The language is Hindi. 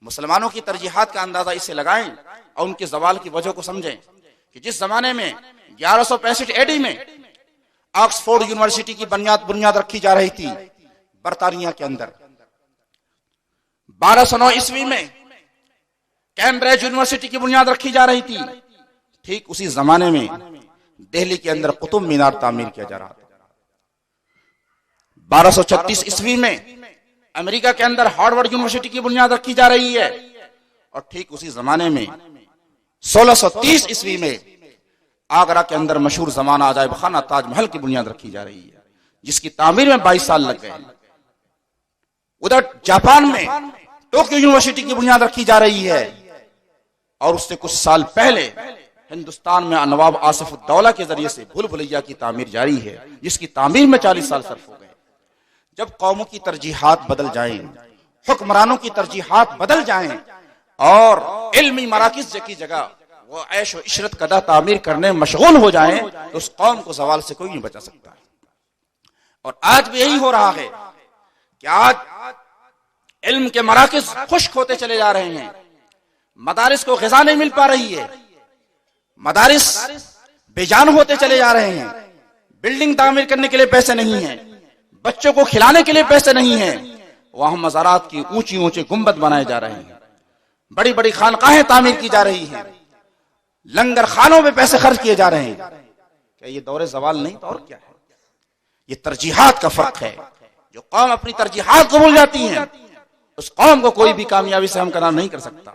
मुसलमानों की तरजीहात का अंदाजा इससे लगाएं और उनके जवाल की वजह को समझें कि जिस जमाने में 1165 एडी में ऑक्सफोर्ड यूनिवर्सिटी की बुनियाद रखी जा रही थी बरतानिया के अंदर, 1209 ईस्वी में कैम्ब्रिज यूनिवर्सिटी की बुनियाद रखी जा रही थी, ठीक उसी जमाने में दिल्ली के अंदर कुतुब मीनार तामीर किया जा रहा था। 1236 ईस्वी में अमेरिका के अंदर हार्वर्ड यूनिवर्सिटी की बुनियाद रखी जा रही है और ठीक उसी जमाने में 1630 ईस्वी में आगरा के अंदर मशहूर जमाना अजायब खाना ताजमहल की बुनियाद रखी जा रही है, जिसकी तामीर में 22 साल लग गए। उधर जापान में टोक्यो यूनिवर्सिटी की बुनियाद रखी जा रही है और उससे कुछ साल पहले हिंदुस्तान में नवाब आसिफ उद्दौला के जरिए से भूल भुलैया की तामीर जारी है, जिसकी तामीर में 40 साल सर्फ हो गए। जब कौमों की तरजीहात बदल जाएं, हुक्मरानों की तरजीहात बदल जाएं और इल्मी मराकिज की जगह वो ऐश व इशरत कदा तामीर करने में मशगूल हो जाएं, तो उस कौम को सवाल से कोई नहीं बचा सकता। और आज भी यही हो रहा है कि आज इल्म के मराकिज खुश्क होते चले जा रहे हैं, मदारिस को ग़िज़ा नहीं मिल पा रही है, मदारिस बेजान होते चले जा रहे हैं, बिल्डिंग तामीर करने के लिए पैसे नहीं हैं, बच्चों को खिलाने के लिए पैसे नहीं हैं, वहां मज़ारात की ऊंची ऊंचे गुंबद बनाए जा रहे हैं, बड़ी बड़ी खानकाहें तामीर की जा रही हैं, लंगर खानों में पैसे खर्च किए जा रहे हैं। क्या ये दौरे ज़वाल नहीं तो और क्या है? ये तरजीहात का फर्क है। जो कौम अपनी तरजीहात को भूल जाती है उस कौम को कोई भी कामयाबी से हमकनार नहीं कर सकता।